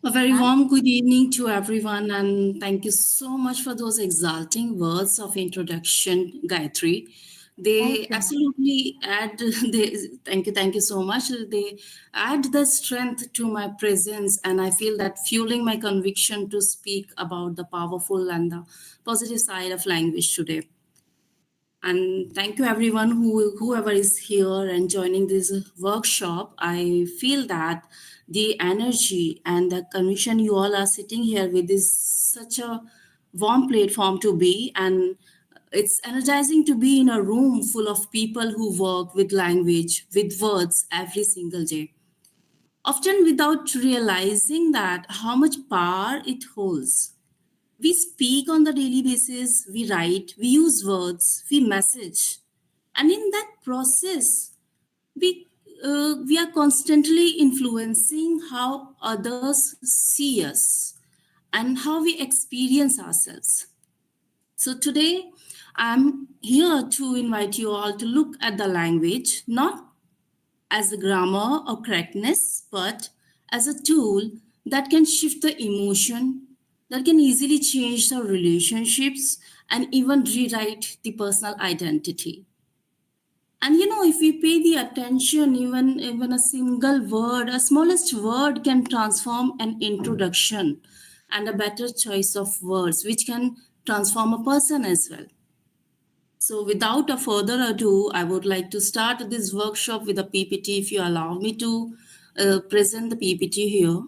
A very warm good evening to everyone, and thank you so much for those exalting words of introduction, Gayatri. They Thank you, ma'am. absolutely add. Thank you so much. They add the strength to my presence, and I feel that fueling my conviction to speak about the powerful and the positive side of language today. And thank you everyone whoever is here and joining this workshop. I feel that the energy and the conviction you all are sitting here with is such a warm platform to be, and it's energizing to be in a room full of people who work with language, with words every single day, often without realizing that how much power it holds. We speak on the daily basis, we write, we use words, we message. And in that process, we are constantly influencing how others see us and how we experience ourselves. So today, I'm here to invite you all to look at the language not as a grammar or correctness, but as a tool that can shift the emotion, that can easily change the relationships, and even rewrite the personal identity. And if we pay the attention, even a single word, a smallest word can transform an introduction and a better choice of words, which can transform a person as well. So, without a further ado, I would like to start this workshop with a PPT. If you allow me to present the PPT here.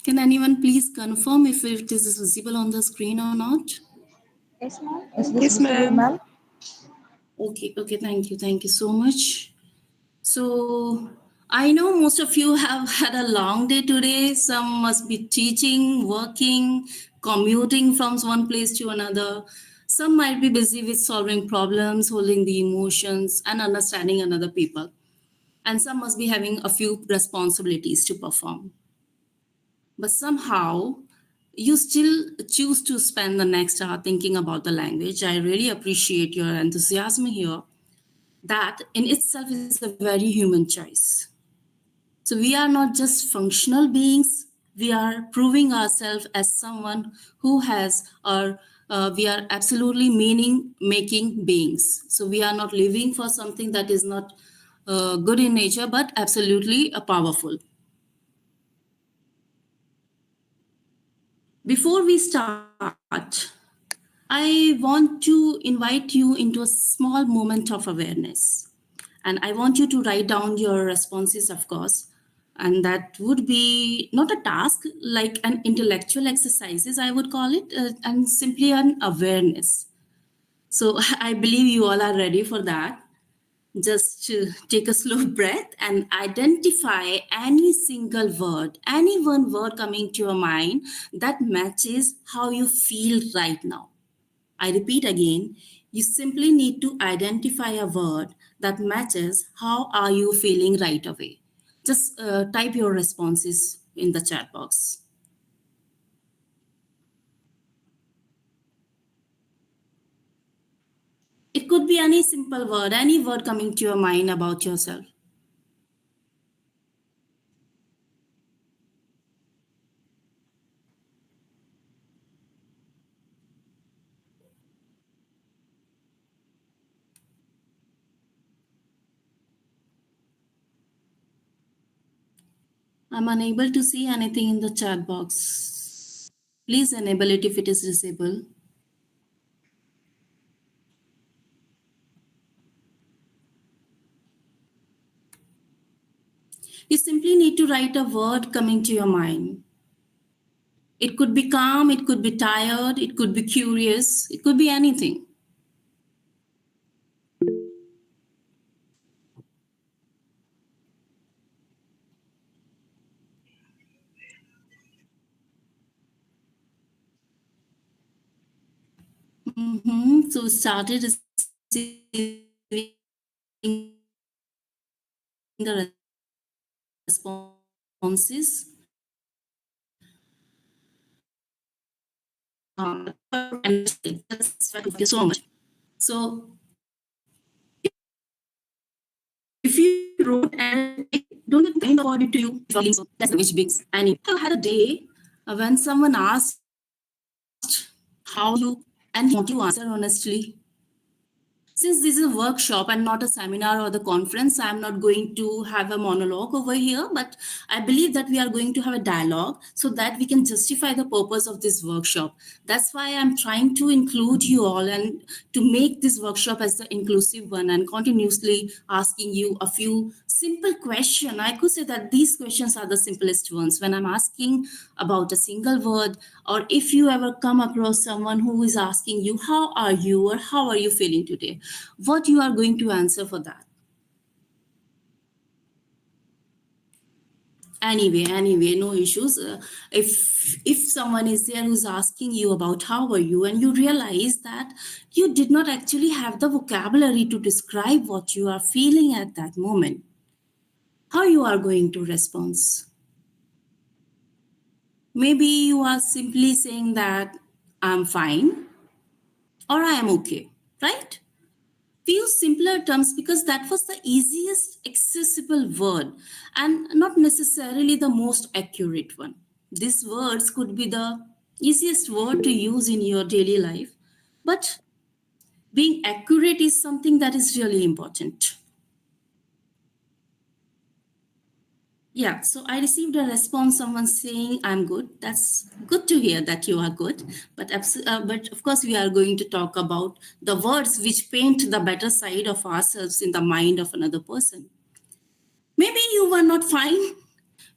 Can anyone please confirm if it is visible on the screen or not? Yes, ma'am. Is this Yes, visible, ma'am. ma'am? Okay, thank you so much. So, I know most of you have had a long day today. Some must be teaching, working, commuting from one place to another. Some might be busy with solving problems, holding the emotions, and understanding another people. And some must be having a few responsibilities to perform. But somehow, you still choose to spend the next hour thinking about the language. I really appreciate your enthusiasm here. That in itself is a very human choice. So we are not just functional beings, we are proving ourselves as someone who has, or we are absolutely meaning making beings. So we are not living for something that is not good in nature, but absolutely powerful. Before we start, I want to invite you into a small moment of awareness. And I want you to write down your responses, of course. And that would be not a task like an intellectual exercises, I would call it, and simply an awareness. So I believe you all are ready for that. Just take a slow breath and identify any single word, any one word coming to your mind that matches how you feel right now. I repeat again, you simply need to identify a word that matches how are you feeling right away. Just type your responses in the chat box. It could be any simple word, any word coming to your mind about yourself. I'm unable to see anything in the chat box. Please enable it if it is disabled. You simply need to write a word coming to your mind. It could be calm, it could be tired, it could be curious, it could be anything. So started receiving the responses. And thank you so much. So if you wrote and don't you think about it to you, so that's the which bigs. And you have had a day when someone asked how you and you want to answer honestly. Since this is a workshop and not a seminar or the conference, I'm not going to have a monologue over here, but I believe that we are going to have a dialogue so that we can justify the purpose of this workshop. That's why I'm trying to include you all and to make this workshop as the inclusive one and continuously asking you a few simple questions. I could say that these questions are the simplest ones when I'm asking about a single word, or if you ever come across someone who is asking you, how are you or how are you feeling today? What you are going to answer for that? Anyway, no issues. If someone is there who's asking you about how are you, and you realize that you did not actually have the vocabulary to describe what you are feeling at that moment, how you are going to respond? Maybe you are simply saying that I'm fine or I am okay, right? Few simpler terms because that was the easiest accessible word and not necessarily the most accurate one. These words could be the easiest word to use in your daily life, but being accurate is something that is really important. Yeah, so I received a response, someone saying, I'm good. That's good to hear that you are good. But of course, we are going to talk about the words which paint the better side of ourselves in the mind of another person. Maybe you were not fine.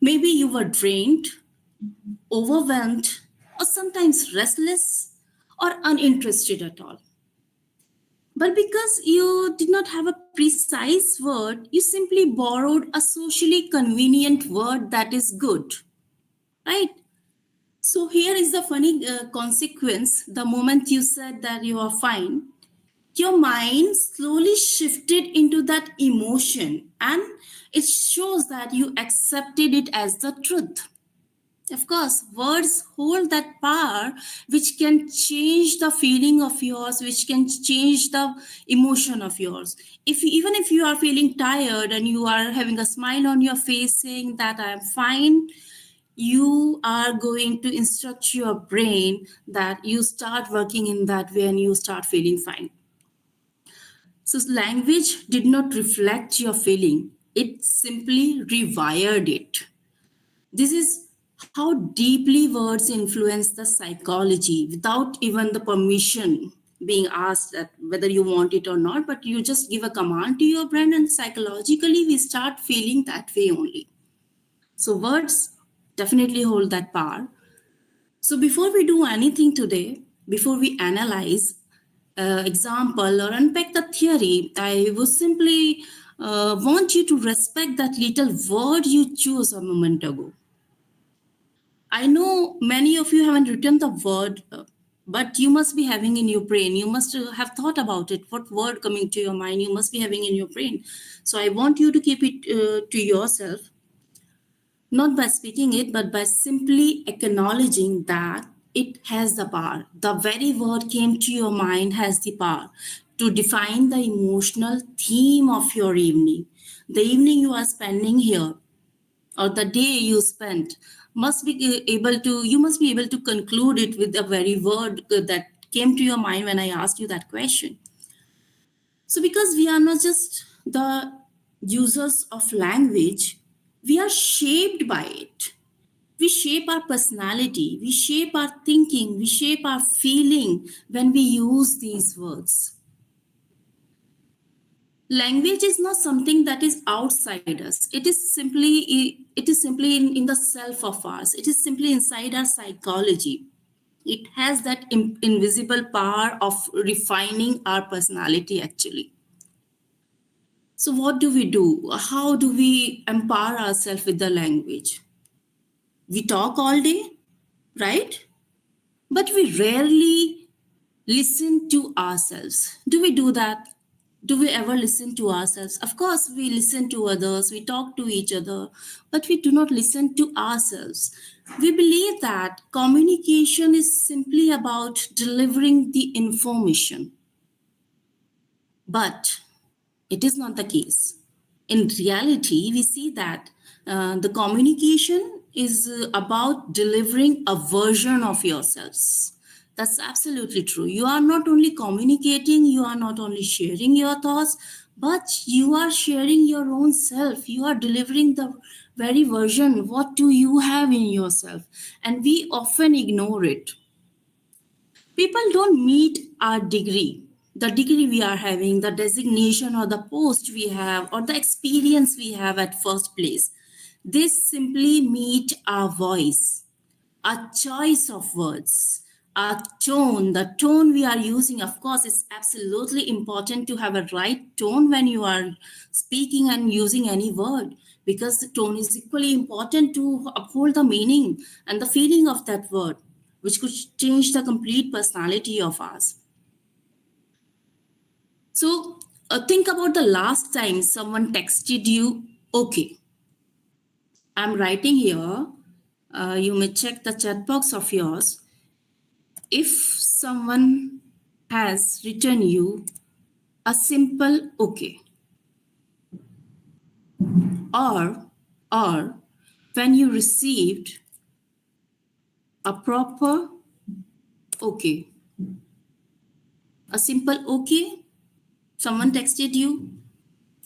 Maybe you were drained, overwhelmed, or sometimes restless or uninterested at all. But because you did not have a precise word, you simply borrowed a socially convenient word that is good, right? So here is the funny consequence. The moment you said that you are fine, your mind slowly shifted into that emotion and it shows that you accepted it as the truth. Of course, words hold that power which can change the feeling of yours, which can change the emotion of yours. Even if you are feeling tired and you are having a smile on your face saying that I am fine, you are going to instruct your brain that you start working in that way and you start feeling fine. So language did not reflect your feeling, it simply rewired it. This is how deeply words influence the psychology without even the permission being asked that whether you want it or not, but you just give a command to your brain and psychologically we start feeling that way only. So words definitely hold that power. So before we do anything today, before we analyze example or unpack the theory, I would simply want you to respect that little word you chose a moment ago. I know many of you haven't written the word, but you must be having in your brain. You must have thought about it. What word coming to your mind you must be having in your brain. So I want you to keep it to yourself, not by speaking it, but by simply acknowledging that it has the power. The very word came to your mind has the power to define the emotional theme of your evening. The evening you are spending here or the day you spent must be able to, you must be able to conclude it with the very word that came to your mind when I asked you that question. So because we are not just the users of language, we are shaped by it. We shape our personality, we shape our thinking, we shape our feeling when we use these words. Language is not something that is outside us. It is simply in the self of us. It is simply inside our psychology. It has that invisible power of refining our personality actually. So what do we do? How do we empower ourselves with the language? We talk all day, right? But we rarely listen to ourselves. Do we do that? Do we ever listen to ourselves? Of course, we listen to others, we talk to each other, but we do not listen to ourselves. We believe that communication is simply about delivering the information, but it is not the case. In reality, we see that the communication is about delivering a version of yourselves. That's absolutely true. You are not only communicating, you are not only sharing your thoughts, but you are sharing your own self. You are delivering the very version. What do you have in yourself? And we often ignore it. People don't meet our degree, the degree we are having, the designation or the post we have, or the experience we have at first place. They simply meet our voice, our choice of words, our tone, the tone we are using. Of course, it's absolutely important to have a right tone when you are speaking and using any word, because the tone is equally important to uphold the meaning and the feeling of that word, which could change the complete personality of us. So think about the last time someone texted you, okay. I'm writing here. You may check the chat box of yours. If someone has written you a simple okay, or when you received a proper okay, a simple okay, someone texted you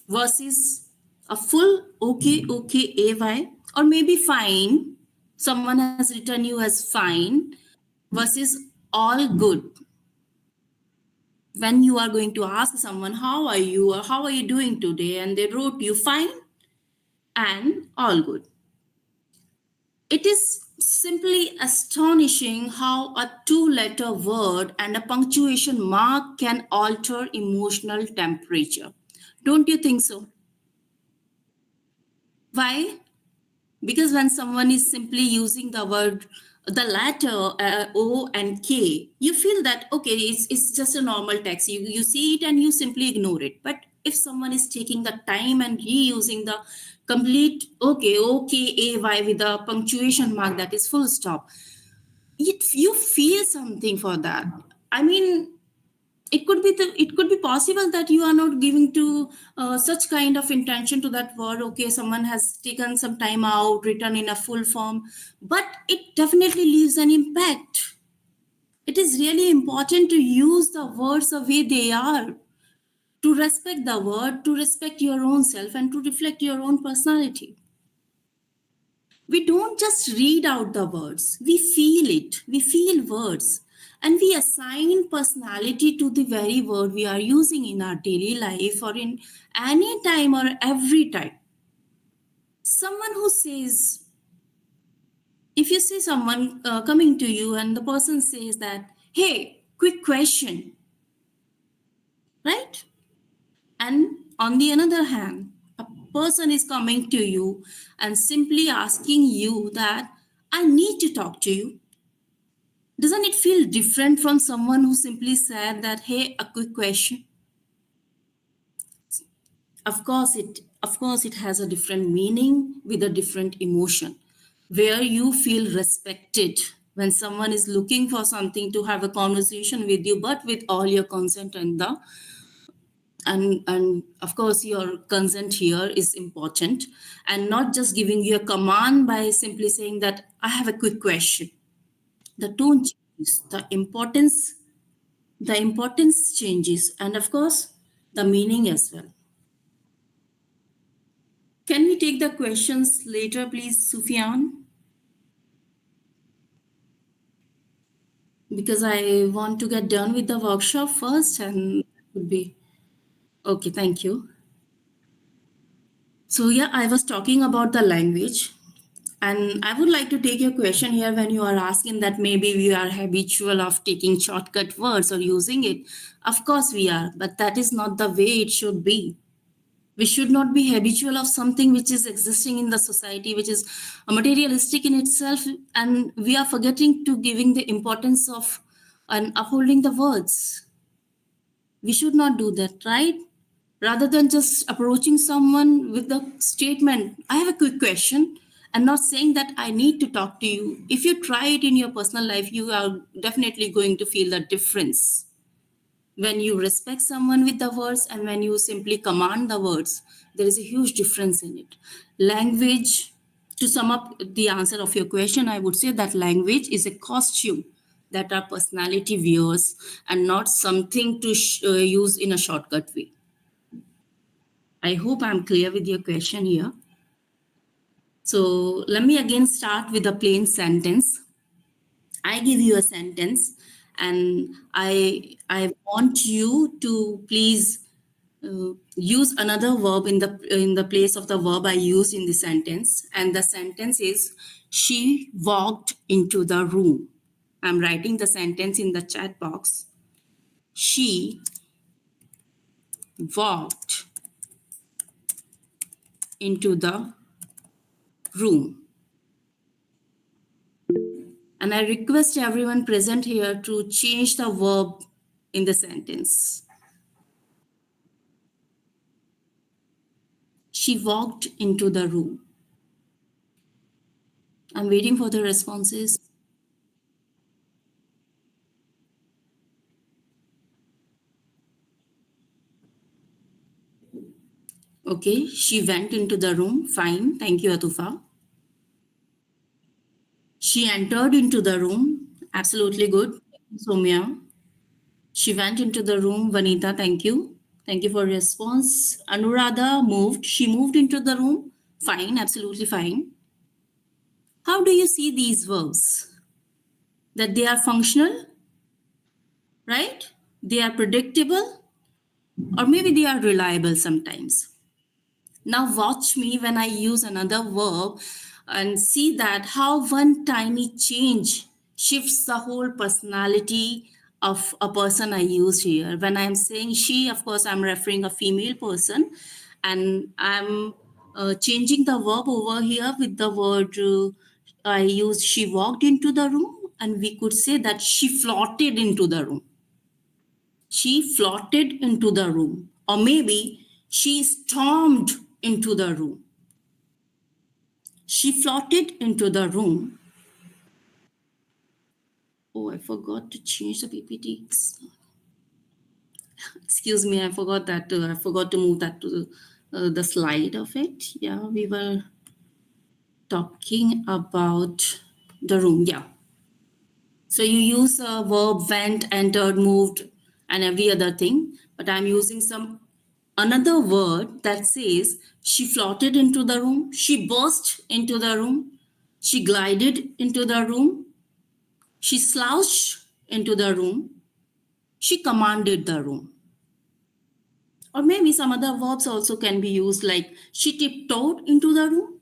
versus a full okay, okay, AY, or maybe fine, someone has written you as fine versus all good. When you are going to ask someone, how are you, or how are you doing today, and they wrote you fine and all good. It is simply astonishing how a two-letter word and a punctuation mark can alter emotional temperature. Don't you think so? Why? Because when someone is simply using the word, the letter O and K, you feel that okay, it's just a normal text. You see it and you simply ignore it. But if someone is taking the time and reusing the complete okay, OKAY with the punctuation mark, that is full stop, you feel something for that. I mean, it could be possible that you are not giving to such kind of intention to that word. Okay, someone has taken some time out, written in a full form, but it definitely leaves an impact. It is really important to use the words the way they are, to respect the word, to respect your own self, and to reflect your own personality. We don't just read out the words, we feel it. We feel words. And we assign personality to the very word we are using in our daily life or in any time or every time. Someone who says, if you see someone coming to you and the person says that, hey, quick question, right? And on the other hand, a person is coming to you and simply asking you that, I need to talk to you. Doesn't it feel different from someone who simply said that, hey, a quick question? Of course it has a different meaning with a different emotion, where you feel respected when someone is looking for something to have a conversation with you, but with all your consent and of course your consent here is important, and not just giving you a command by simply saying that I have a quick question. The tone changes, the importance changes, and of course the meaning as well. Can we take the questions later, please, Sufyan? Because I want to get done with the workshop first, and it would be okay. Thank you. So yeah, I was talking about the language. And I would like to take your question here when you are asking that maybe we are habitual of taking shortcut words or using it. Of course we are, but that is not the way it should be. We should not be habitual of something which is existing in the society, which is materialistic in itself, and we are forgetting to giving the importance of and upholding the words. We should not do that, right? Rather than just approaching someone with the statement, I have a quick question, and not saying that I need to talk to you. If you try it in your personal life, you are definitely going to feel the difference. When you respect someone with the words and when you simply command the words, there is a huge difference in it. Language, to sum up the answer of your question, I would say that language is a costume that our personality wears and not something to use in a shortcut way. I hope I'm clear with your question here. So let me again start with a plain sentence. I give you a sentence and I want you to please use another verb in the place of the verb I used in the sentence. And the sentence is, she walked into the room. I'm writing the sentence in the chat box. She walked into the room. And I request everyone present here to change the verb in the sentence. She walked into the room. I'm waiting for the responses. Okay, she went into the room. Fine. Thank you, Atufa. She entered into the room. Absolutely good. Somya. She went into the room. Vanita, thank you. Thank you for your response. Anuradha moved. She moved into the room. Fine, absolutely fine. How do you see these verbs? That they are functional, right? They are predictable, or maybe they are reliable sometimes. Now watch me when I use another verb and see that how one tiny change shifts the whole personality of a person I use here. When I'm saying she, of course, I'm referring a female person, and I'm changing the verb over here with the word I use. She walked into the room, and we could say that she floated into the room. She floated into the room, or maybe she stormed into the room. She floated into the room. Oh, I forgot to change the PPT. Excuse me, I forgot that. I forgot to move that to the slide of it. Yeah, we were talking about the room. Yeah. So you use a verb went, entered, moved, and every other thing. But I'm using some another word that says she floated into the room, she burst into the room, she glided into the room, she slouched into the room, she commanded the room. Or maybe some other verbs also can be used, like she tiptoed into the room,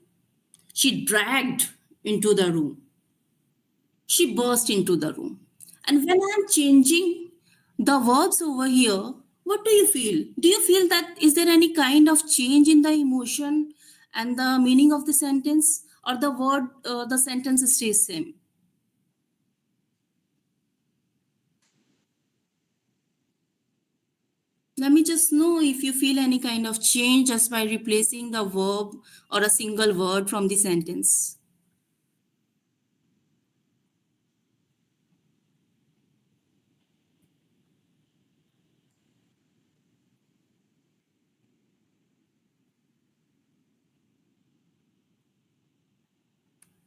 she dragged into the room, she burst into the room. And when I'm changing the verbs over here, what do you feel? Do you feel that is there any kind of change in the emotion and the meaning of the sentence, or the word, the sentence stays same? Let me just know if you feel any kind of change just by replacing the verb or a single word from the sentence.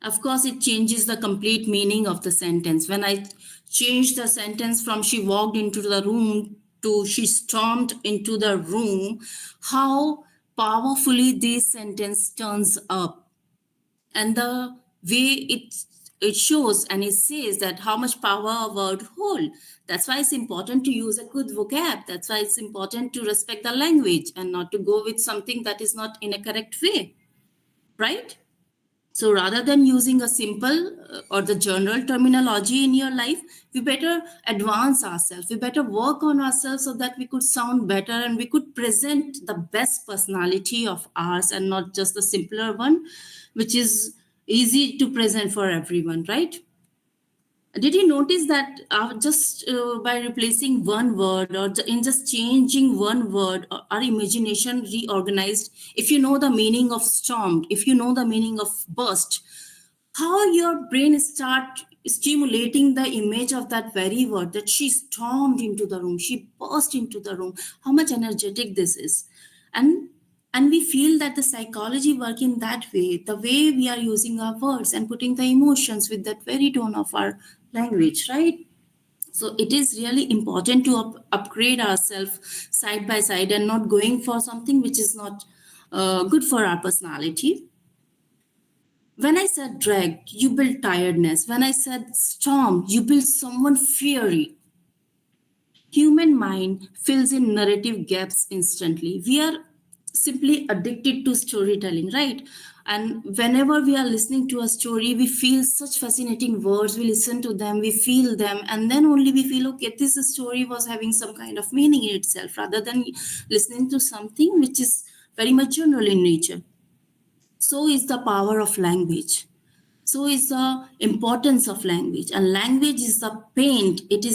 Of course, it changes the complete meaning of the sentence. When I change the sentence from she walked into the room to she stormed into the room, how powerfully this sentence turns up. And the way it it shows and it says that how much power a word hold. That's why it's important to use a good vocab. That's why it's important to respect the language and not to go with something that is not in a correct way, right? So rather than using a simple or the general terminology in your life, we better advance ourselves. We better work on ourselves so that we could sound better and we could present the best personality of ours and not just the simpler one, which is easy to present for everyone, right? Did you notice that just by replacing one word or in just changing one word, our imagination reorganized? If you know the meaning of storm, if you know the meaning of burst, how your brain start stimulating the image of that very word, that she stormed into the room, she burst into the room, how much energetic this is. And we feel that the psychology work in that way, the way we are using our words and putting the emotions with that very tone of our language, right? So it is really important to upgrade ourselves side by side and not going for something which is not good for our personality. When I said drag, you build tiredness. When I said storm, you build someone fury. Human mind fills in narrative gaps instantly. We are simply addicted to storytelling, right? And whenever we are listening to a story, we feel such fascinating words, we listen to them, we feel them, and then only we feel, okay, this story was having some kind of meaning in itself, rather than listening to something which is very much general in nature. So is the power of language. So is the importance of language. And language is the paint. It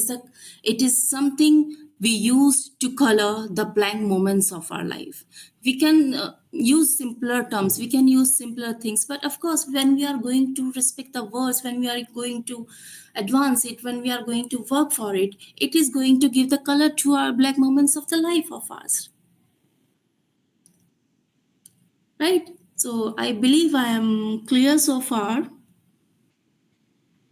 is something we use to color the blank moments of our life. We can use simpler terms, we can use simpler things, but of course when we are going to respect the words, when we are going to advance it, when we are going to work for it, it is going to give the color to our black moments of the life of ours, right? So I believe I am clear so far.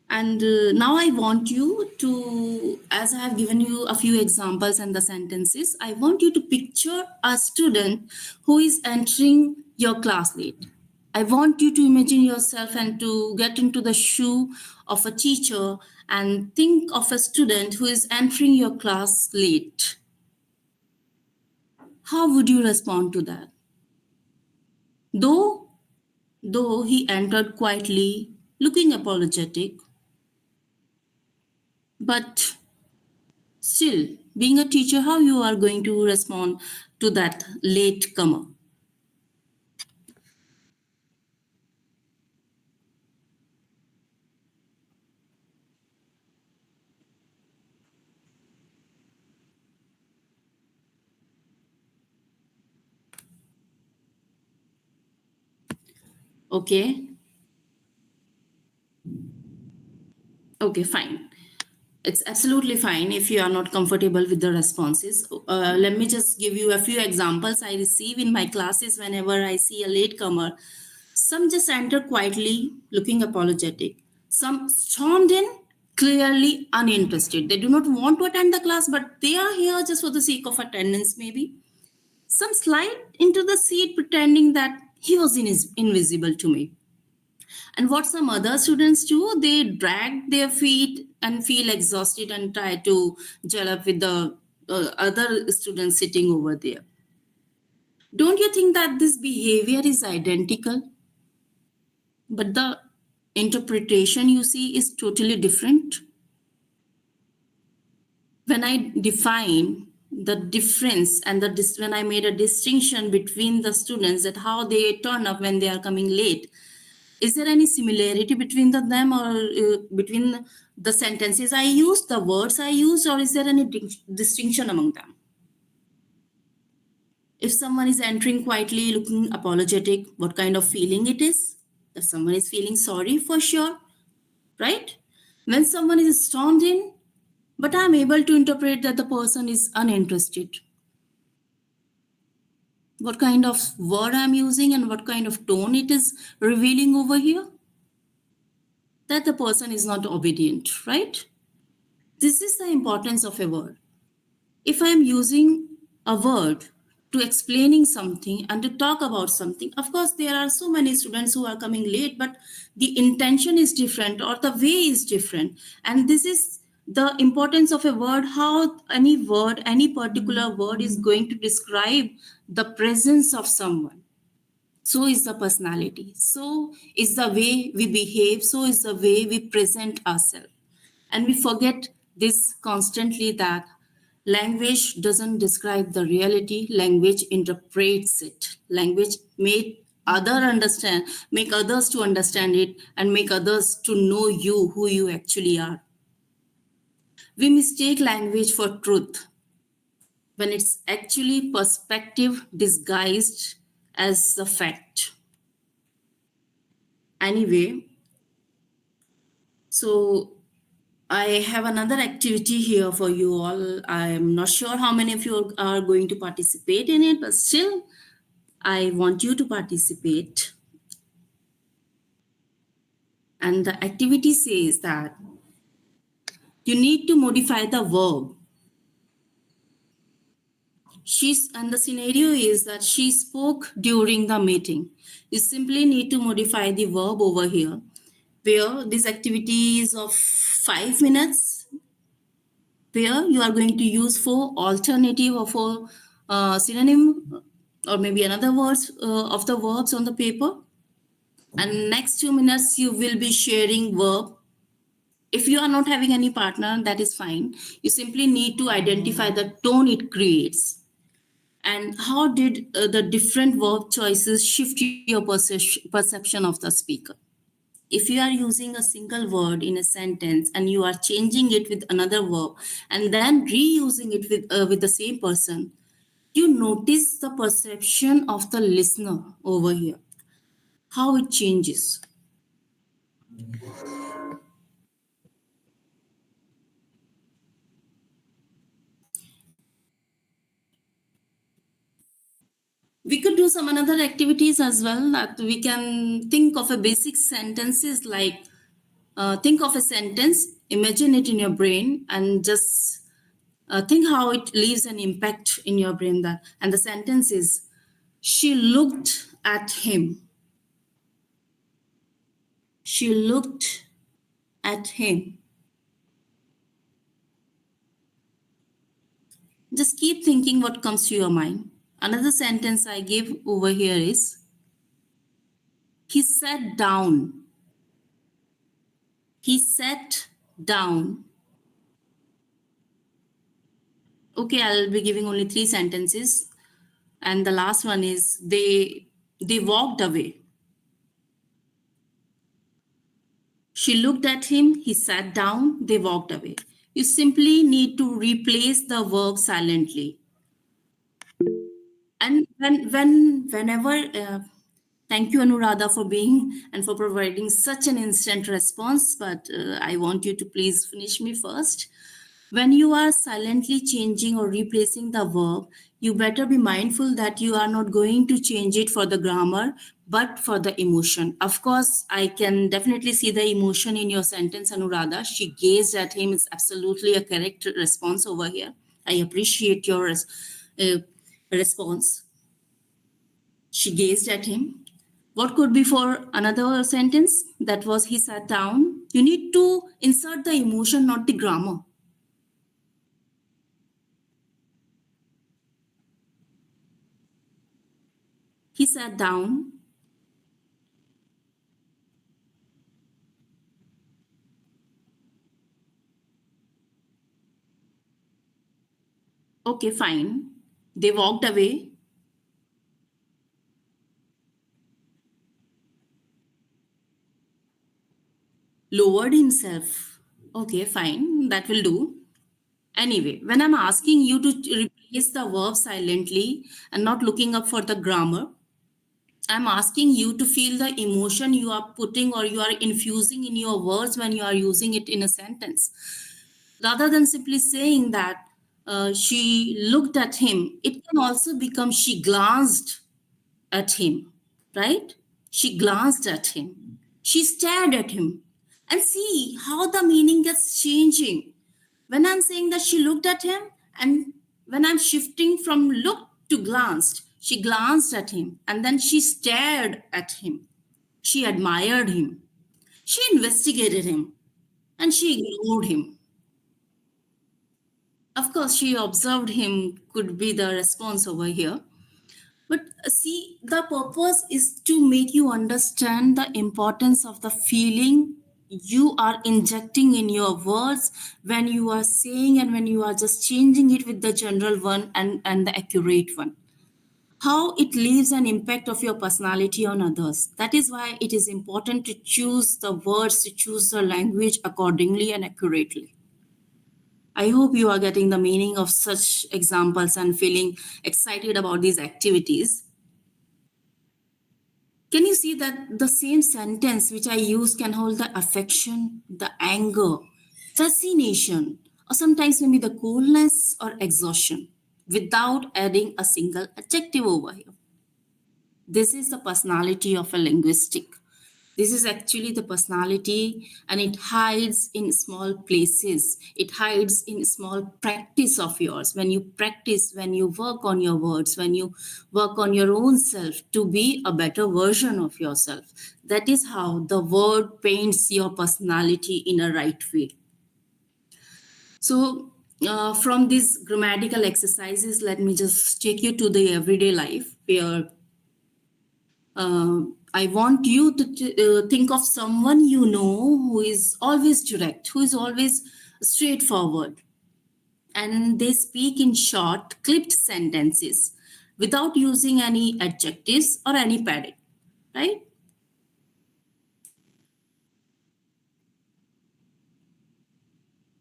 And now I want you to, as I have given you a few examples and the sentences, I want you to picture a student who is entering your class late. I want you to imagine yourself and to get into the shoe of a teacher and think of a student who is entering your class late. How would you respond to that? Though he entered quietly, looking apologetic, but still, being a teacher, how you are going to respond to that late comer? Okay. Okay, fine. It's absolutely fine if you are not comfortable with the responses. Let me just give you a few examples I receive in my classes whenever I see a latecomer. Some just enter quietly, looking apologetic. Some stormed in, clearly uninterested. They do not want to attend the class, but they are here just for the sake of attendance, maybe. Some slide into the seat pretending that he was invisible to me. And what some other students do, they drag their feet and feel exhausted and try to gel up with the other students sitting over there. Don't you think that this behavior is identical? But the interpretation you see is totally different. When I define the difference and when I made a distinction between the students, that how they turn up when they are coming late, is there any similarity between them, or between the sentences I use, the words I use, or is there any distinction among them? If someone is entering quietly, looking apologetic, what kind of feeling it is? That someone is feeling sorry for sure, right? When someone is stormed in, but I'm able to interpret that the person is uninterested. What kind of word I'm using and what kind of tone it is revealing over here? That the person is not obedient, right? This is the importance of a word. If I'm using a word to explaining something and to talk about something. Of course, there are so many students who are coming late, but the intention is different or the way is different. And this is the importance of a word, how any word, any particular word is going to describe the presence of someone. So is the personality. So is the way we behave. So is the way we present ourselves. And we forget this constantly, that language doesn't describe the reality, language interprets it. Language make make others to understand it, and make others to know you, who you actually are. We mistake language for truth when it's actually perspective disguised as a fact. Anyway, so I have another activity here for you all. I'm not sure how many of you are going to participate in it, but still, I want you to participate. And the activity says that you need to modify the verb. And the scenario is that she spoke during the meeting. You simply need to modify the verb over here, where this activity is of 5 minutes, where you are going to use 4 alternative or 4 synonym or maybe another words of the verbs on the paper. And next 2 minutes, you will be sharing verb. If you are not having any partner, that is fine. You simply need to identify the tone it creates. And how did the different verb choices shift your perception of the speaker? If you are using a single word in a sentence and you are changing it with another verb and then reusing it with the same person, you notice the perception of the listener over here, how it changes. We could do some another activities as well, that we can think of a basic sentences like think of a sentence, imagine it in your brain, and just think how it leaves an impact in your brain. That, and the sentence is, she looked at him. She looked at him. Just keep thinking what comes to your mind. Another sentence I give over here is, he sat down. He sat down. Okay, I'll be giving only 3 sentences. And the last one is, they walked away. She looked at him, he sat down, they walked away. You simply need to replace the verb silently. And whenever, thank you, Anuradha, for being and for providing such an instant response, but I want you to please finish me first. When you are silently changing or replacing the verb, you better be mindful that you are not going to change it for the grammar, but for the emotion. Of course, I can definitely see the emotion in your sentence, Anuradha. She gazed at him. It's absolutely a correct response over here. I appreciate your response. She gazed at him. What could be for another sentence? That was, he sat down. You need to insert the emotion, not the grammar. He sat down. Okay, fine. They walked away. Lowered himself. Okay, fine. That will do. Anyway, when I'm asking you to replace the verb silently and not looking up for the grammar, I'm asking you to feel the emotion you are putting or you are infusing in your words when you are using it in a sentence. Rather than simply saying that she looked at him, it can also become she glanced at him, right? She glanced at him. She stared at him. And see how the meaning gets changing. When I'm saying that she looked at him, and when I'm shifting from look She glanced at him, and then she stared at him. She admired him. She investigated him, and she ignored him. Of course, she observed him could be the response over here. But see, the purpose is to make you understand the importance of the feeling you are injecting in your words when you are saying and when you are just changing it with the general one and the accurate one. How it leaves an impact of your personality on others. That is why it is important to choose the words, to choose the language accordingly and accurately. I hope you are getting the meaning of such examples and feeling excited about these activities. Can you see that the same sentence which I use can hold the affection, the anger, fascination, or sometimes maybe the coolness or exhaustion without adding a single adjective over here? This is the personality of a linguistic. This is actually the personality, and it hides in small places. It hides in small practice of yours. When you practice, when you work on your words, when you work on your own self to be a better version of yourself, that is how the word paints your personality in a right way. So, from these grammatical exercises, let me just take you to the everyday life where I want you to think of someone you know who is always direct, who is always straightforward, and they speak in short, clipped sentences without using any adjectives or any padding, right?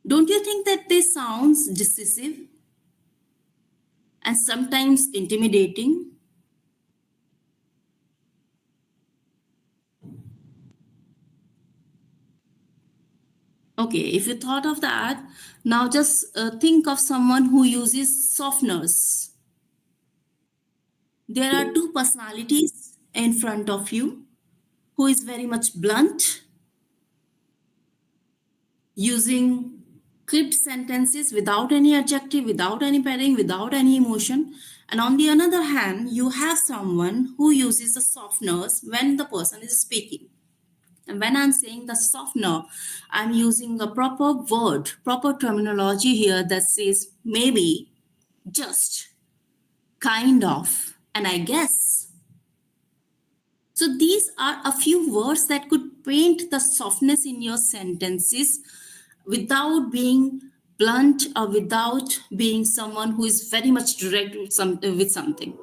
Don't you think that they sounds decisive and sometimes intimidating? Okay, if you thought of that, now just think of someone who uses softeners. There are two personalities in front of you who is very much blunt, using clipped sentences without any adjective, without any padding, without any emotion. And on the other hand, you have someone who uses the softeners when the person is speaking. And when I'm saying the softener, I'm using a proper word, proper terminology here that says maybe, just, kind of, and I guess. So these are a few words that could paint the softness in your sentences without being blunt or without being someone who is very much direct with something.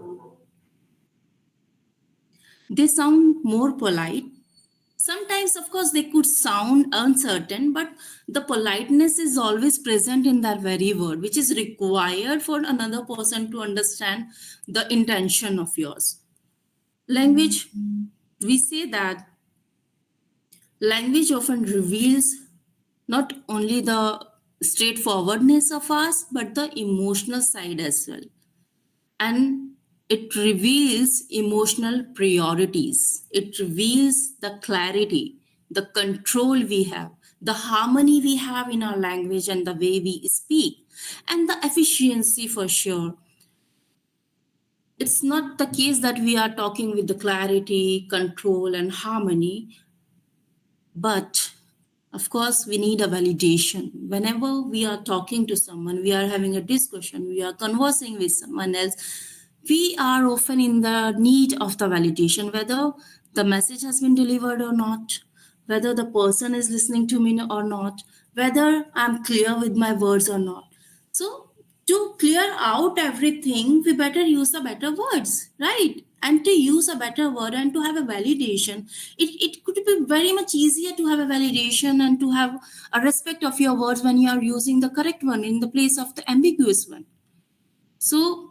They sound more polite. Sometimes, of course, they could sound uncertain, but the politeness is always present in that very word, which is required for another person to understand the intention of yours. Language, we say that language often reveals not only the straightforwardness of us, but the emotional side as well. And it reveals emotional priorities. It reveals the clarity, the control we have, the harmony we have in our language and the way we speak, and the efficiency for sure. It's not the case that we are talking with the clarity, control, and harmony, but of course, we need a validation. Whenever we are talking to someone, we are having a discussion, we are conversing with someone else, we are often in the need of the validation, whether the message has been delivered or not, whether the person is listening to me or not, whether I'm clear with my words or not. So, to clear out everything, we better use the better words, right? And to use a better word and to have a validation, it could be very much easier to have a validation and to have a respect of your words when you are using the correct one in the place of the ambiguous one. So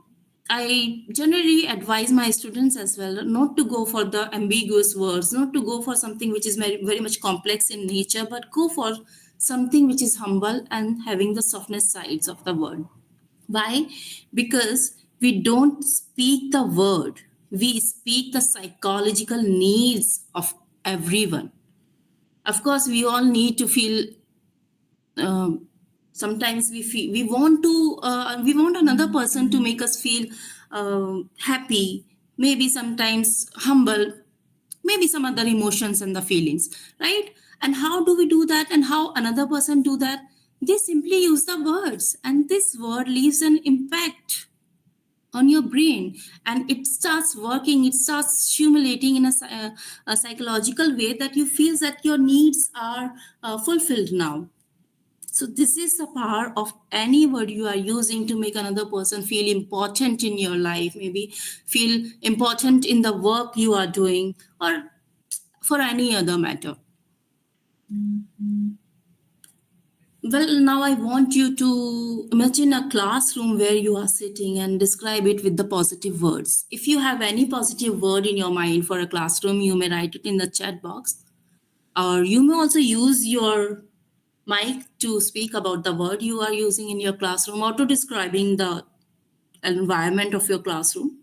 I generally advise my students as well not to go for the ambiguous words, not to go for something which is very, very much complex in nature, but go for something which is humble and having the softness sides of the word. Why? Because we don't speak the word, we speak the psychological needs of everyone. Of course, we all need to feel Sometimes we want to we want another person to make us feel happy, maybe sometimes humble, maybe some other emotions and the feelings, right? And how do we do that, and how another person do that? They simply use the words, and this word leaves an impact on your brain, and it starts working, it starts stimulating in a psychological way that you feel that your needs are fulfilled now. So this is the power of any word you are using to make another person feel important in your life, maybe feel important in the work you are doing, or for any other matter. Well, now I want you to imagine a classroom where you are sitting and describe it with the positive words. If you have any positive word in your mind for a classroom, you may write it in the chat box, or you may also use your mic to speak about the word you are using in your classroom or to describing the environment of your classroom.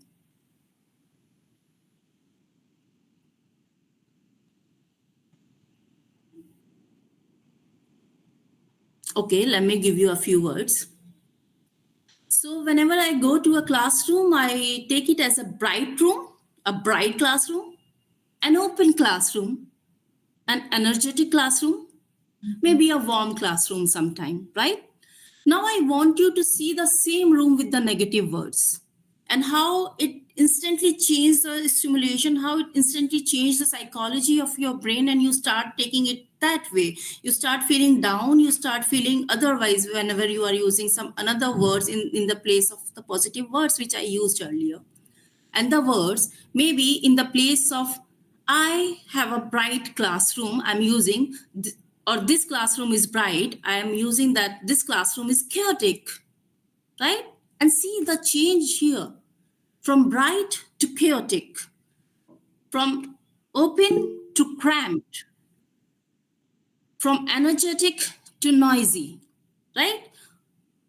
Okay, let me give you a few words. So whenever I go to a classroom, I take it as a bright room, a bright classroom, an open classroom, an energetic classroom, maybe a warm classroom sometime, right? Now I want you to see the same room with the negative words and how it instantly changed the stimulation, how it instantly changed the psychology of your brain, and you start taking it that way. You start feeling down, you start feeling otherwise whenever you are using some another words in the place of the positive words which I used earlier. And the words maybe in the place of I have a bright classroom, I'm using or this classroom is bright, I am using that this classroom is chaotic, right? And see the change here, from bright to chaotic, from open to cramped, from energetic to noisy, right?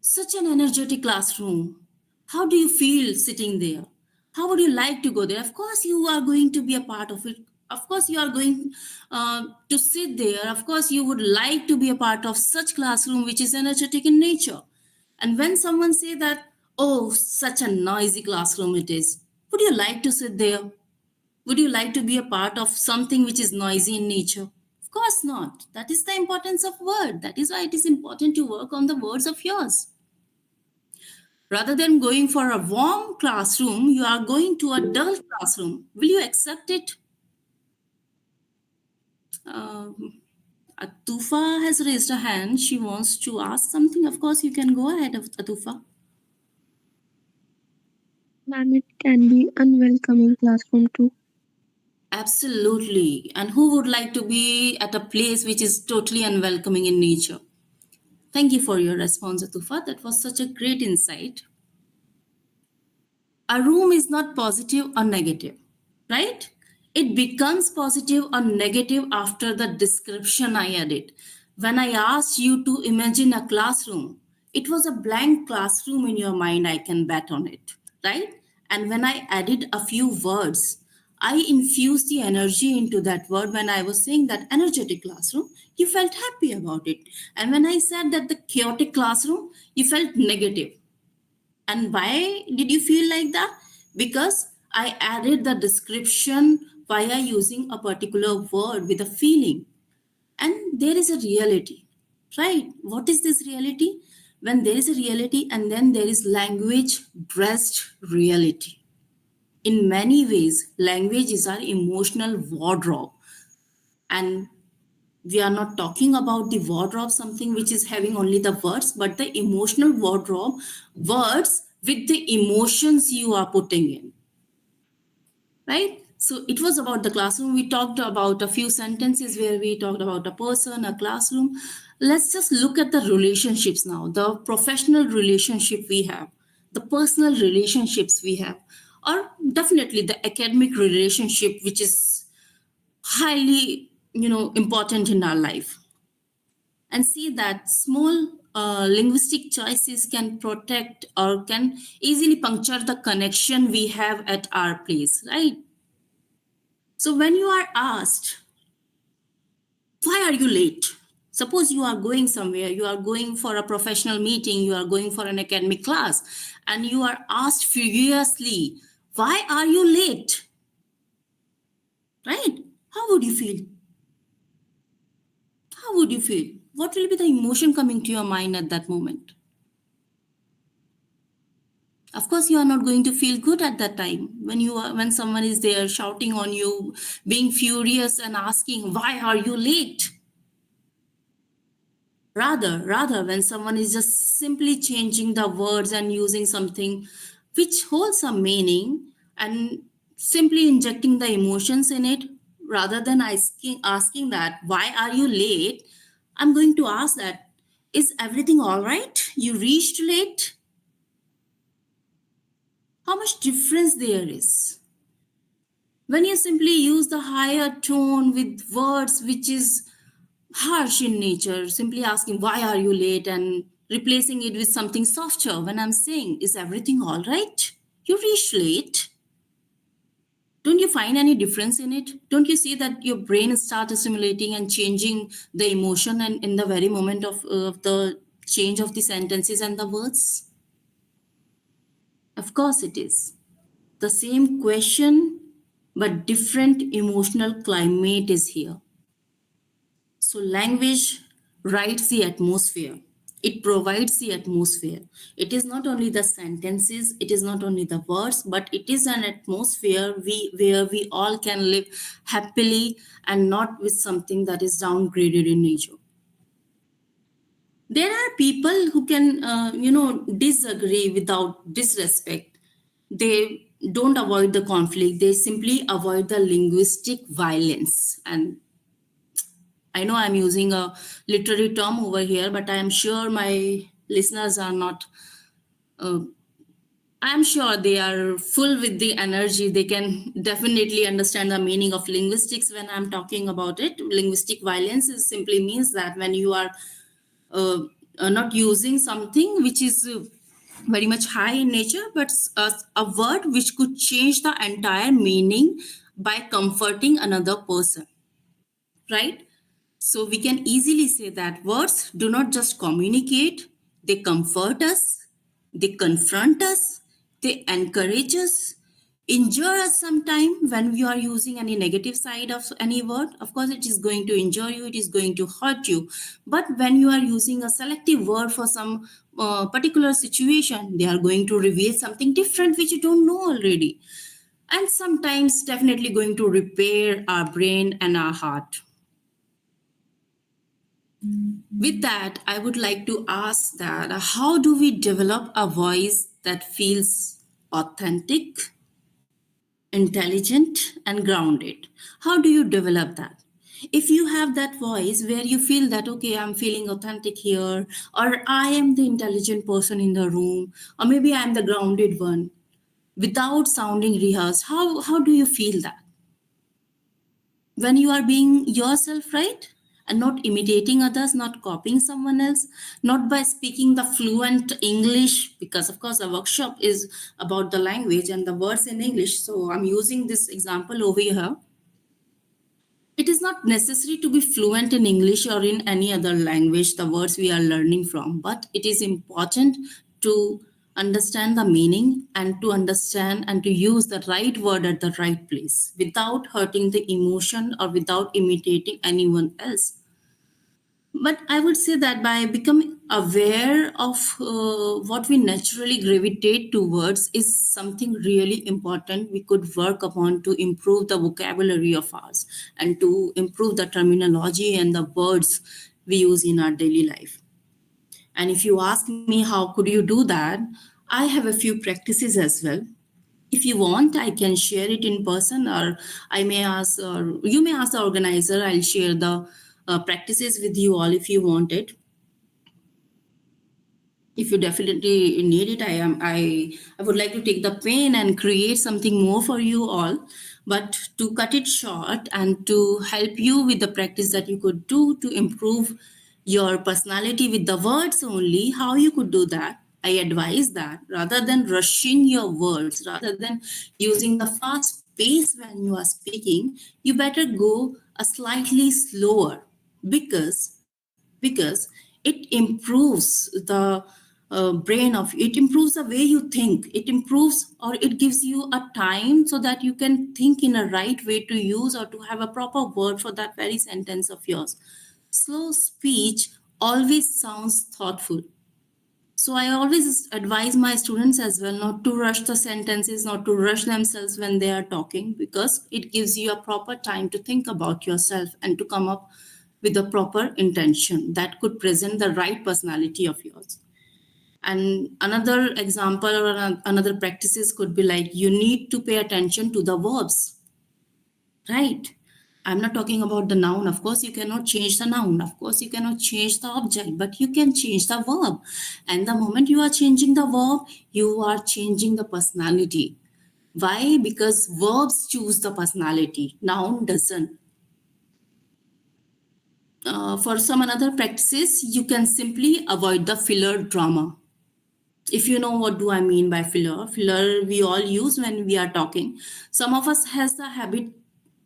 Such an energetic classroom. How do you feel sitting there? How would you like to go there? Of course, you are going to be a part of it. Of course, you are going to sit there. Of course, you would like to be a part of such classroom which is energetic in nature. And when someone say that, oh, such a noisy classroom it is, would you like to sit there? Would you like to be a part of something which is noisy in nature? Of course not. That is the importance of word. That is why it is important to work on the words of yours. Rather than going for a warm classroom, you are going to a dull classroom. Will you accept it? Um, Atufa has raised a hand. She wants to ask something. Of course, you can go ahead, Atufa. Ma'am, it can be unwelcoming classroom too. Absolutely. And who would like to be at a place which is totally unwelcoming in nature? Thank you for your response, Atufa. That was such a great insight. A room is not positive or negative, right? It becomes positive or negative after the description I added. When I asked you to imagine a classroom, it was a blank classroom in your mind, I can bet on it, right? And when I added a few words, I infused the energy into that word. When I was saying that energetic classroom, you felt happy about it. And when I said that the chaotic classroom, you felt negative. And why did you feel like that? Because I added the description via using a particular word with a feeling. And there is a reality, right? What is this reality? When there is a reality and then there is language dressed reality. In many ways, language is our emotional wardrobe. And we are not talking about the wardrobe, something which is having only the words, but the emotional wardrobe, words with the emotions you are putting in, right? So it was about the classroom. We talked about a few sentences where we talked about a person, a classroom. Let's just look at the relationships now, the professional relationship we have, the personal relationships we have, or definitely the academic relationship, which is highly important in our life. And see that small linguistic choices can protect or can easily puncture the connection we have at our place, right? So when you are asked, why are you late? Suppose you are going somewhere, you are going for a professional meeting, you are going for an academic class, and you are asked furiously, why are you late? Right? How would you feel? How would you feel? What will be the emotion coming to your mind at that moment? Of course, you are not going to feel good at that time when someone is there shouting on you, being furious and asking, why are you late? Rather, when someone is just simply changing the words and using something which holds some meaning and simply injecting the emotions in it, rather than asking that, why are you late? I'm going to ask that, is everything all right? You reached late? How much difference there is? When you simply use the higher tone with words which is harsh in nature, simply asking, why are you late? And replacing it with something softer when I'm saying, is everything all right? You reached late. Don't you find any difference in it? Don't you see that your brain starts assimilating and changing the emotion and in the very moment of the change of the sentences and the words? Of course it is. The same question, but different emotional climate is here. So language writes the atmosphere. It provides the atmosphere. It is not only the sentences, it is not only the words, but it is an atmosphere where we all can live happily and not with something that is downgraded in nature. There are people who can, disagree without disrespect. They don't avoid the conflict. They simply avoid the linguistic violence. And I know I'm using a literary term over here, but I am sure my listeners are not. I'm sure they are full with the energy. They can definitely understand the meaning of linguistics when I'm talking about it. Linguistic violence is simply means that when you are uh, not using something which is very much high in nature, but a word which could change the entire meaning by comforting another person, right? So we can easily say that words do not just communicate, they comfort us, they confront us, they encourage us, injure us sometime when we are using any negative side of any word. Of course, it is going to injure you, it is going to hurt you. But when you are using a selective word for some particular situation, they are going to reveal something different which you don't know already. And sometimes definitely going to repair our brain and our heart. With that, I would like to ask that how do we develop a voice that feels authentic, intelligent, and grounded? How do you develop that? If you have that voice where you feel that, okay, I'm feeling authentic here, or I am the intelligent person in the room, or maybe I'm the grounded one, without sounding rehearsed, how do you feel that? When you are being yourself, right? And not imitating others, not copying someone else, not by speaking the fluent English, because of course a workshop is about the language and the words in English. So I'm using this example over here. It is not necessary to be fluent in English or in any other language, the words we are learning from, but it is important to understand the meaning and to understand and to use the right word at the right place without hurting the emotion or without imitating anyone else. But I would say that by becoming aware of what we naturally gravitate towards is something really important we could work upon to improve the vocabulary of ours and to improve the terminology and the words we use in our daily life. And if you ask me how could you do that, I have a few practices as well. If you want, I can share it in person, or I may ask, or you may ask the organizer. I'll share the practices with you all if you want it. If you definitely need it, I would like to take the pain and create something more for you all. But to cut it short and to help you with the practice that you could do to improve your personality with the words only, how you could do that, I advise that rather than rushing your words, rather than using the fast pace when you are speaking, you better go a slightly slower, because because it improves the brain of it, improves the way you think, it improves or it gives you a time so that you can think in a right way to use or to have a proper word for that very sentence of yours. Slow speech always sounds thoughtful. So I always advise my students as well not to rush the sentences, not to rush themselves when they are talking, because it gives you a proper time to think about yourself and to come up with a proper intention that could present the right personality of yours. And another example or another practices could be like you need to pay attention to the verbs, right? I'm not talking about the noun. Of course, you cannot change the noun. Of course, you cannot change the object, but you can change the verb. And the moment you are changing the verb, you are changing the personality. Why? Because verbs choose the personality, noun doesn't. For some another practices, you can simply avoid the filler drama. If you know what do I mean by filler we all use when we are talking. Some of us has the habit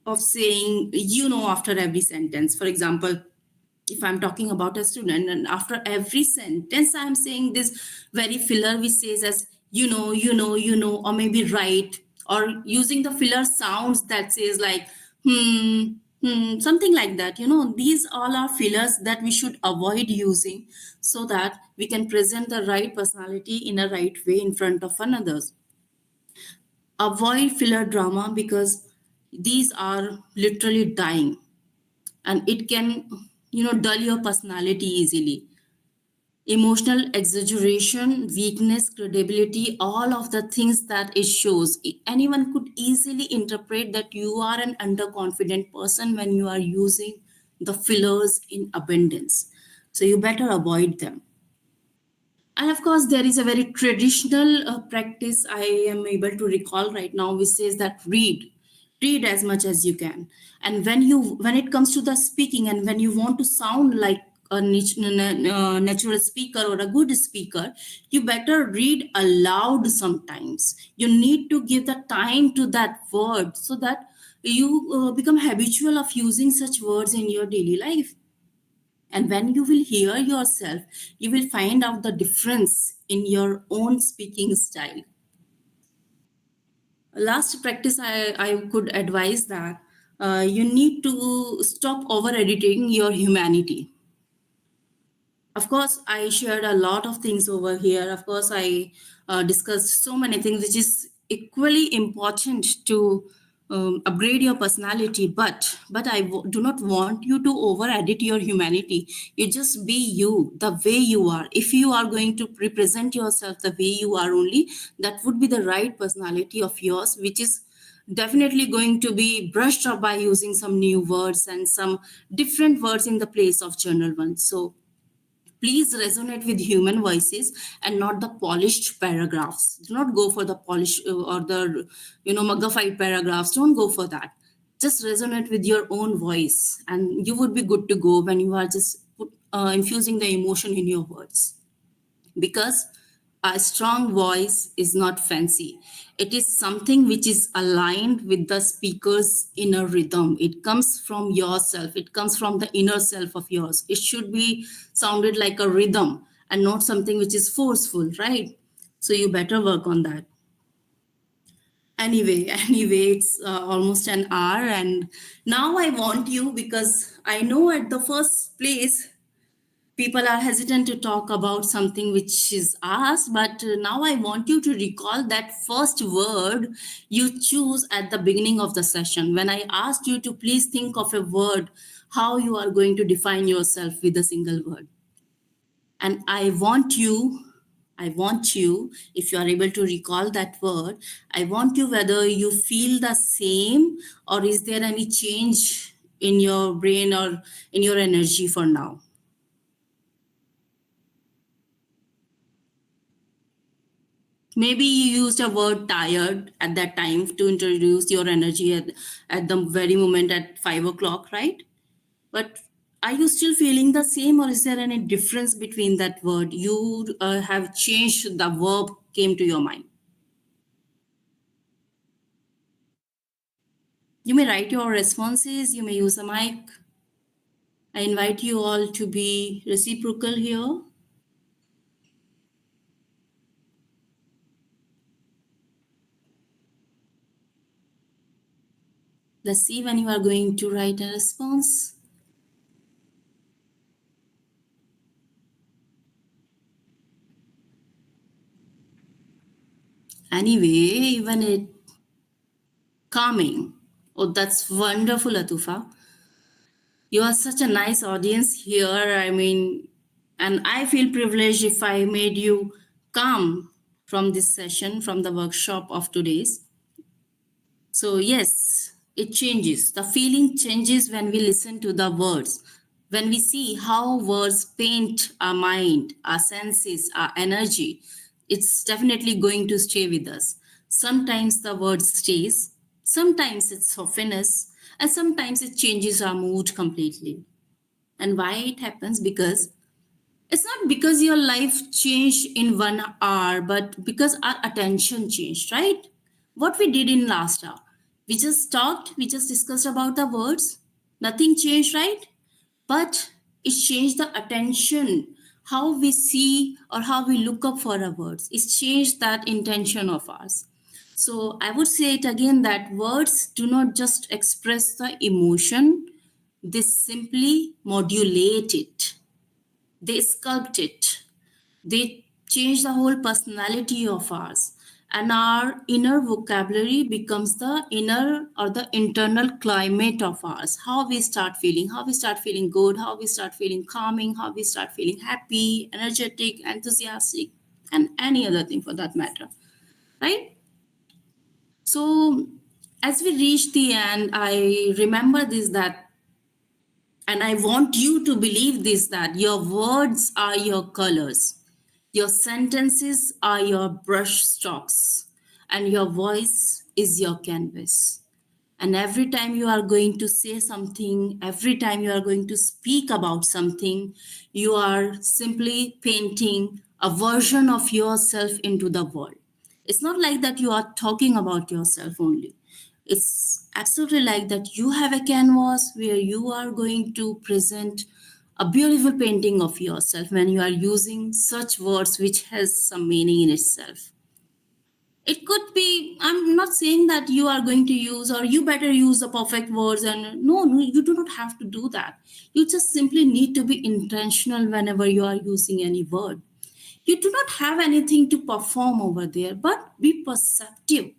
of saying after every sentence. For example, if I'm talking about a student and after every sentence I'm saying this very filler which says as or maybe right, or using the filler sounds that says like something like that. These all are fillers that we should avoid using so that we can present the right personality in a right way in front of others. Avoid filler drama because these are literally dying, and it can dull your personality easily. Emotional exaggeration, weakness, credibility, all of the things that it shows, anyone could easily interpret that you are an underconfident person when you are using the fillers in abundance, so you better avoid them. And of course, there is a very traditional practice I am able to recall right now, which says that read as much as you can. And when it comes to the speaking, and when you want to sound like a natural speaker or a good speaker, you better read aloud sometimes. You need to give the time to that word so that you become habitual of using such words in your daily life. And when you will hear yourself, you will find out the difference in your own speaking style. Last practice I could advise that you need to stop over editing your humanity. Of course, I shared a lot of things over here. Of course, I discussed so many things, which is equally important to upgrade your personality. But do not want you to over edit your humanity. You just be you, the way you are. If you are going to represent yourself the way you are only, that would be the right personality of yours, which is definitely going to be brushed up by using some new words and some different words in the place of general ones. So please resonate with human voices and not the polished paragraphs. Do not go for the polished or the muggified paragraphs. Don't go for that. Just resonate with your own voice, and you would be good to go when you are just infusing the emotion in your words. Because a strong voice is not fancy. It is something which is aligned with the speaker's inner rhythm. It comes from yourself. It comes from the inner self of yours. It should be sounded like a rhythm and not something which is forceful, right? So you better work on that. Anyway, it's almost an hour, and now I want you, because I know at the first place people are hesitant to talk about something which is asked, but now I want you to recall that first word you choose at the beginning of the session. When I asked you to please think of a word, how you are going to define yourself with a single word. And I want you, if you are able to recall that word, I want you, whether you feel the same or is there any change in your brain or in your energy for now. Maybe you used a word tired at that time to introduce your energy at the very moment at 5 o'clock, right? But are you still feeling the same, or is there any difference between that word? You have changed, the verb came to your mind. You may write your responses, you may use a mic, I invite you all to be reciprocal here. Let's see when you are going to write a response. Anyway, even it calming. Oh, that's wonderful, Atufa. You are such a nice audience here. I mean, and I feel privileged if I made you calm from this session, from the workshop of today's. So, yes, it changes. The feeling changes when we listen to the words, when we see how words paint our mind, our senses, our energy. It's definitely going to stay with us. Sometimes the word stays, sometimes it softens, and sometimes it changes our mood completely. And why it happens? Because it's not because your life changed in 1 hour, but because our attention changed, right? What we did in last hour, we just talked, we just discussed about the words, nothing changed, right? But it changed the attention, how we see or how we look up for our words. It's changed that intention of ours. So I would say it again that words do not just express the emotion, they simply modulate it, they sculpt it, they change the whole personality of ours, and our inner vocabulary becomes the inner or the internal climate of ours. How we start feeling, how we start feeling good, how we start feeling calming, how we start feeling happy, energetic, enthusiastic, and any other thing for that matter, right? So as we reach the end, I remember this that, and I want you to believe this, that your words are your colors, your sentences are your brush strokes, and your voice is your canvas. And every time you are going to say something, every time you are going to speak about something, you are simply painting a version of yourself into the world. It's not like that you are talking about yourself only. It's absolutely like that you have a canvas where you are going to present a beautiful painting of yourself when you are using such words which has some meaning in itself. It could be, I'm not saying that you are going to use or you better use the perfect words, and no, you do not have to do that. You just simply need to be intentional whenever you are using any word. You do not have anything to perform over there, but be perceptive.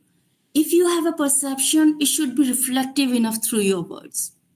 If you have a perception, it should be reflective enough through your words.